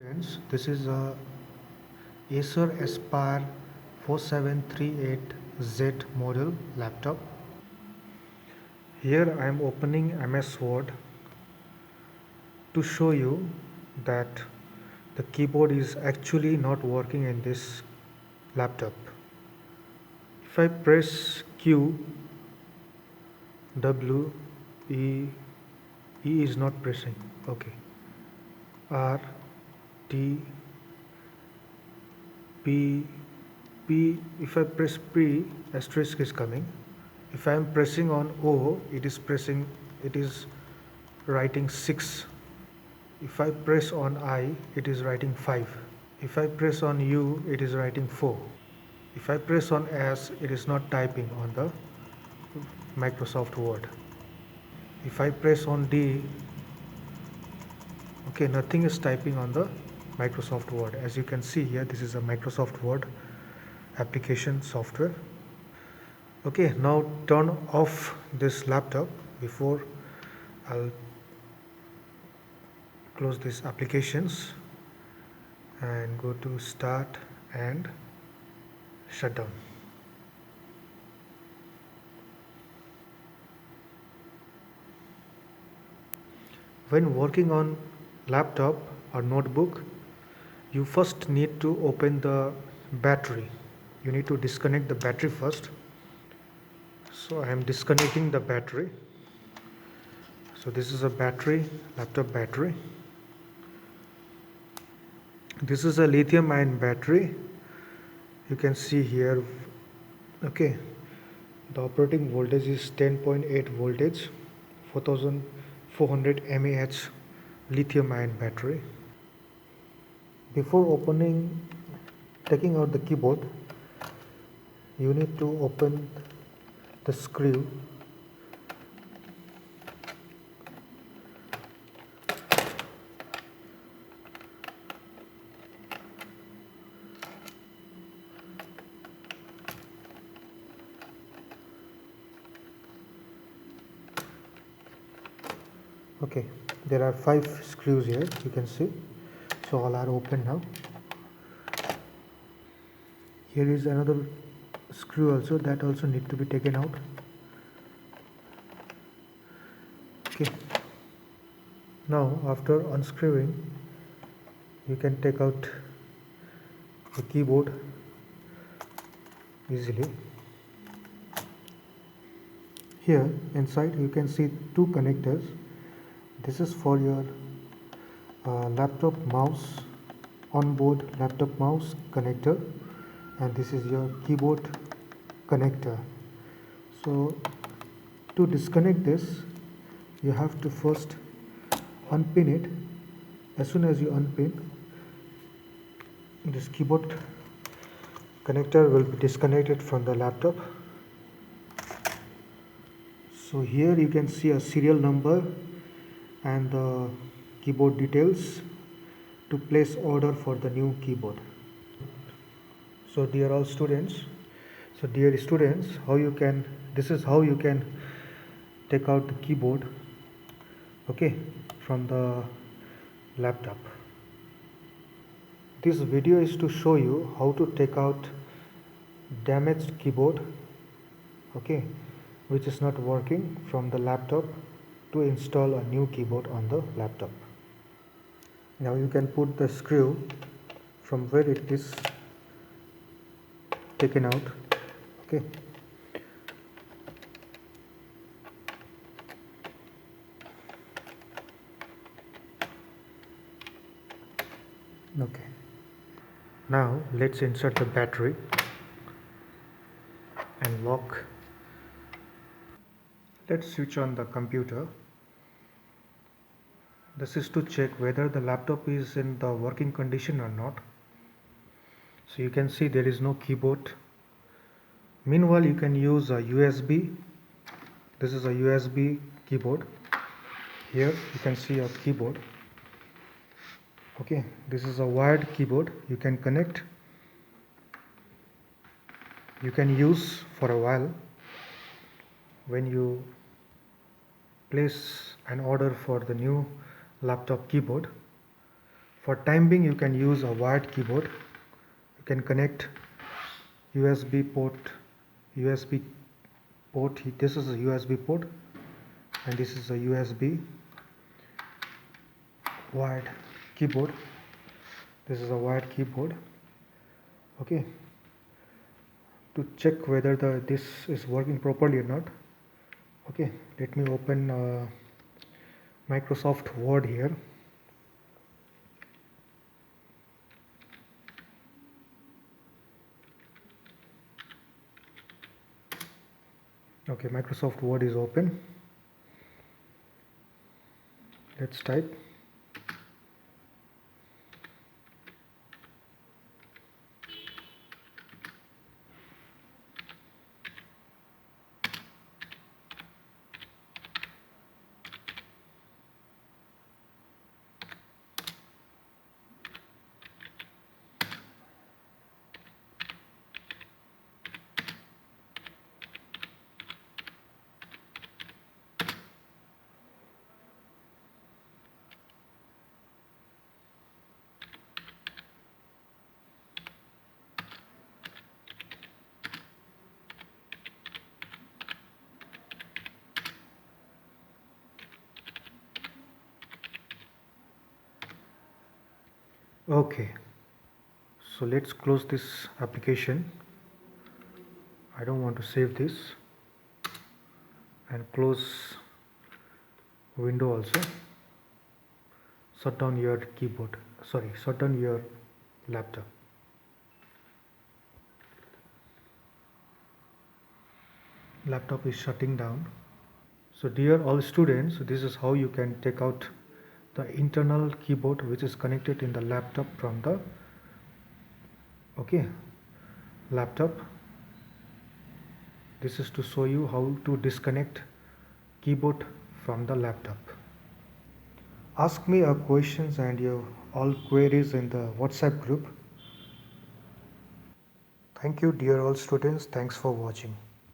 Friends, this is a Acer Aspire 4738Z model laptop. Here I am opening MS Word to show you that the keyboard is actually not working in this laptop. If I press Q, W, E, E is not pressing. Okay. R, T, P, P, if I press P, asterisk is coming. If I am pressing on O, it is writing 6. If I press on I, it is writing 5. If I press on U, it is writing 4. If I press on S, it is not typing on the Microsoft Word. If I press on D, okay, nothing is typing on the Microsoft Word. As you can see here, this is a Microsoft Word application software. Okay, now turn off this laptop before I'll close these applications and go to start and shut down. When working on laptop or notebook, you first need to open the battery. You need to disconnect the battery first. So I am disconnecting the battery. So this is a battery, laptop battery. This is a lithium ion battery. You can see here, okay, the operating voltage is 10.8 voltage, 4400 mAh lithium ion battery. Before taking out the keyboard, you need to open the screw. Okay, there are 5 screws here, you can see. So all are open now. Here is another screw also, that also need to be taken out. Okay, now after unscrewing, you can take out the keyboard easily. Here inside you can see 2 connectors. This is for your laptop mouse, onboard laptop mouse connector, and this is your keyboard connector. So to disconnect this, you have to first unpin it. As soon as you unpin, this keyboard connector will be disconnected from the laptop. So here you can see a serial number and the keyboard details to place order for the new keyboard. So dear students, this is how you can take out the keyboard, okay, from the laptop. This video is to show you how to take out damaged keyboard, okay, which is not working, from the laptop, to install a new keyboard on the laptop. Now you can put the screw from where it is taken out, okay. Okay, now let's insert the battery and lock. Let's switch on the computer. This is to check whether the laptop is in the working condition or not. So you can see there is no keyboard. Meanwhile, you can use a USB. This is a USB keyboard. Here you can see a keyboard. Okay, this is a wired keyboard. You can connect. You can use for a while when you place an order for the new laptop keyboard. For time being, you can use a wired keyboard. You can connect USB port, USB port. This is a USB port, and this is a USB wired keyboard. This is a wired keyboard. Okay. To check whether this is working properly or not. Okay. Let me open Microsoft Word here. Okay, Microsoft Word is open. Let's type. Okay, so let's close this application. I don't want to save this, and close window also. Shut down your keyboard, sorry, shut down your laptop. Laptop is shutting down. So dear all students, this is how you can take out the internal keyboard which is connected in the laptop from the laptop. This is to show you how to disconnect keyboard from the laptop. Ask me your questions and your all queries in the WhatsApp group. Thank you dear all students. Thanks for watching.